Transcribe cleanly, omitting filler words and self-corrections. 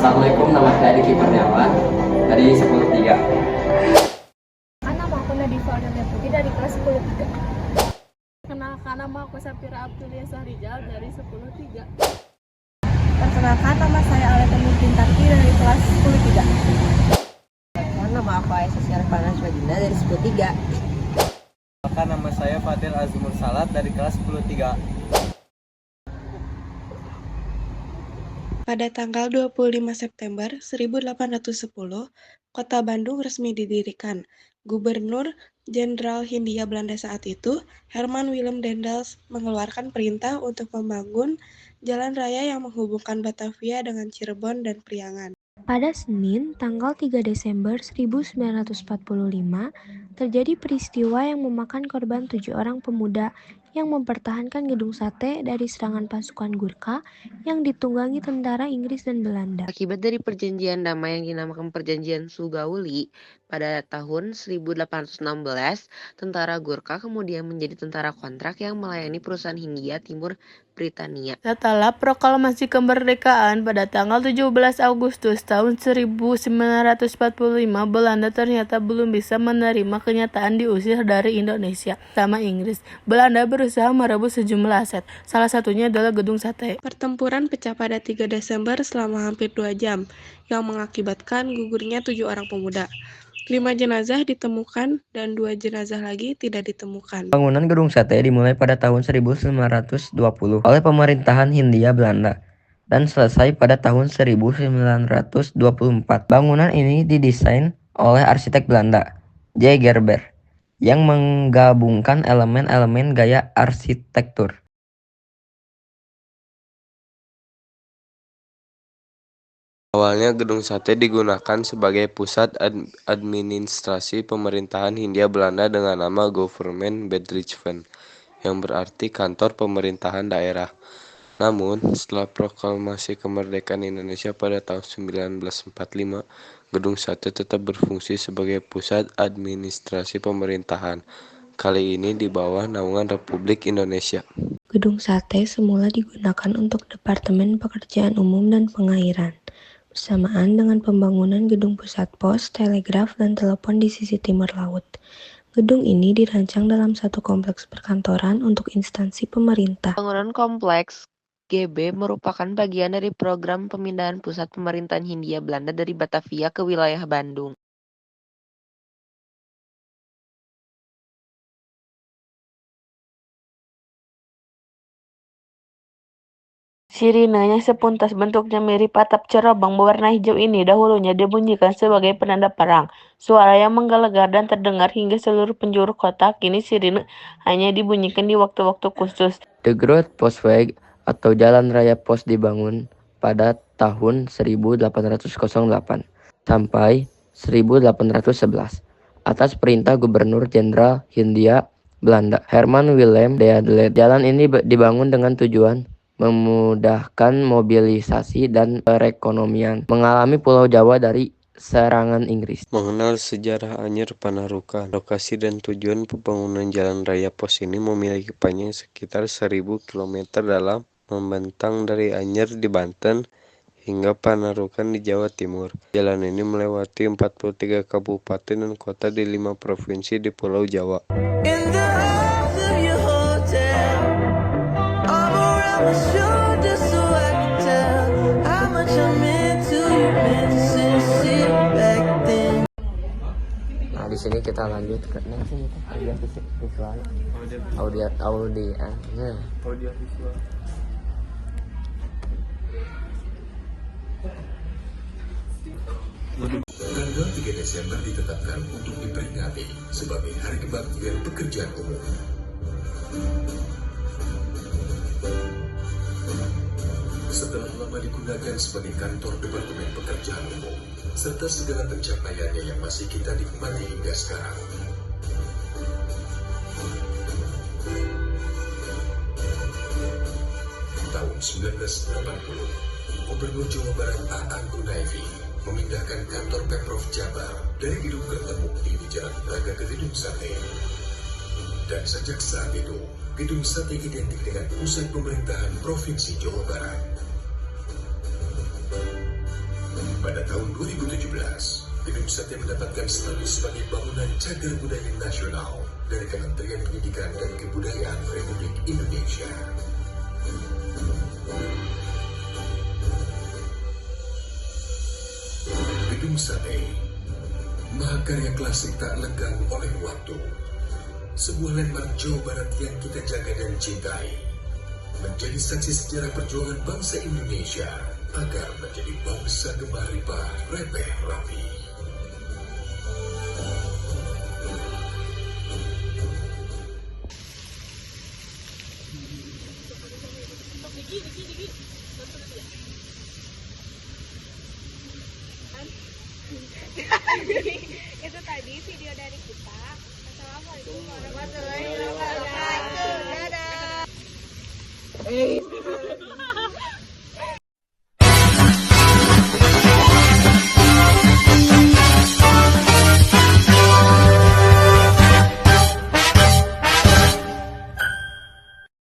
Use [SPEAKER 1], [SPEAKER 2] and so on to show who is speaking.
[SPEAKER 1] Assalamualaikum, nama saya Diki Kurniawan dari 10.3.
[SPEAKER 2] Nama aku Nadifa Aurelia Putih dari kelas 10.3. Perkenalkan, nama aku Safira Abdulia Sahrijal dari 10.3.
[SPEAKER 3] Perkenalkan, nama saya Aleta Mintintaki dari kelas 10.3.
[SPEAKER 4] Nama aku Aisyah Syarifana Swajina dari 10.3.
[SPEAKER 5] Nama saya Fadil Azmur Salat dari kelas 10.3.
[SPEAKER 6] Pada tanggal 25 September 1810, Kota Bandung resmi didirikan. Gubernur Jenderal Hindia Belanda saat itu, Herman Willem Daendels, mengeluarkan perintah untuk membangun jalan raya yang menghubungkan Batavia dengan Cirebon dan Priangan.
[SPEAKER 7] Pada Senin, tanggal 3 Desember 1945, terjadi peristiwa yang memakan korban 7 orang pemuda yang mempertahankan Gedung Sate dari serangan pasukan Gurkha yang ditunggangi tentara Inggris dan Belanda.
[SPEAKER 4] Akibat dari perjanjian damai yang dinamakan Perjanjian Sugauli pada tahun 1816, tentara Gurkha kemudian menjadi tentara kontrak yang melayani perusahaan Hindia Timur Britania.
[SPEAKER 2] Setelah proklamasi kemerdekaan pada tanggal 17 Agustus tahun 1945, Belanda ternyata belum bisa menerima kenyataan diusir dari Indonesia sama Inggris. Belanda berusaha merebut sejumlah aset, salah satunya adalah Gedung Sate.
[SPEAKER 6] Pertempuran pecah pada 3 Desember selama hampir 2 jam, yang mengakibatkan gugurnya 7 orang pemuda. 5 jenazah ditemukan dan 2 jenazah lagi tidak ditemukan.
[SPEAKER 8] Bangunan Gedung Sate dimulai pada tahun 1920 oleh pemerintahan Hindia Belanda dan selesai pada tahun 1924. Bangunan ini didesain oleh arsitek Belanda, J. Gerber, yang menggabungkan elemen-elemen gaya arsitektur.
[SPEAKER 5] Awalnya Gedung Sate digunakan sebagai pusat administrasi pemerintahan Hindia Belanda dengan nama Government Bedrijven, yang berarti kantor pemerintahan daerah. Namun, setelah proklamasi kemerdekaan Indonesia pada tahun 1945, Gedung Sate tetap berfungsi sebagai pusat administrasi pemerintahan, kali ini di bawah naungan Republik Indonesia.
[SPEAKER 7] Gedung Sate semula digunakan untuk Departemen Pekerjaan Umum dan Pengairan, bersamaan dengan pembangunan gedung pusat pos, telegraf, dan telepon di sisi timur laut. Gedung ini dirancang dalam satu kompleks perkantoran untuk instansi pemerintah.
[SPEAKER 4] Bangunan kompleks GB merupakan bagian dari program pemindahan pusat pemerintahan Hindia Belanda dari Batavia ke wilayah Bandung.
[SPEAKER 2] Sirinenya sepuntas bentuknya mirip atap cerobong berwarna hijau ini dahulunya dibunyikan sebagai penanda perang. Suara yang menggelegar dan terdengar hingga seluruh penjuru kota. Kini sirine hanya dibunyikan di waktu-waktu khusus.
[SPEAKER 8] The Groot Postweg atau Jalan Raya Pos dibangun pada tahun 1808 sampai 1811 atas perintah Gubernur Jenderal Hindia Belanda, Herman Willem Daendels. Jalan ini dibangun dengan tujuan memudahkan mobilisasi dan perekonomian mengalami Pulau Jawa dari serangan Inggris.
[SPEAKER 5] Mengenal sejarah Anyer Panarukan, lokasi dan tujuan pembangunan jalan raya pos ini memiliki panjang sekitar 1000 km dalam membentang dari Anyer di Banten hingga Panarukan di Jawa Timur. Jalan ini melewati 43 kabupaten dan kota di 5 provinsi di Pulau Jawa.
[SPEAKER 8] Nah, di sini kita lanjut ke audio visual.
[SPEAKER 9] Tanggal 3 Desember ditetapkan untuk diperingati sebagai Hari Kebaktian Pekerjaan Umum. Setelah lama digunakan sebagai kantor Departemen Pekerjaan Umum, serta segala pencapaiannya yang masih kita nikmati hingga sekarang. Tahun 1980, Gubernur Jawa Barat A.A. Gunaifi memindahkan kantor Pemprov Jabar dari Gedung Ketemu di Jalan Braga ke Gedung Sate. Dan sejak saat itu, Gedung Sate identik dengan pusat pemerintahan Provinsi Jawa Barat. Pada tahun 2017, Gedung Sate mendapatkan status sebagai bangunan cagar budaya nasional dari Kementerian Pendidikan dan Kebudayaan Republik Indonesia. Gedung Sate, mahakarya klasik tak lekang oleh waktu. Sebuah landmark Jawa Barat yang kita jaga dan cintai. Menjadi saksi sejarah perjuangan bangsa Indonesia agar menjadi bangsa gemar ripah, repeh rapi.
[SPEAKER 3] Itu tadi video dari kita. Assalamualaikum warahmatullahi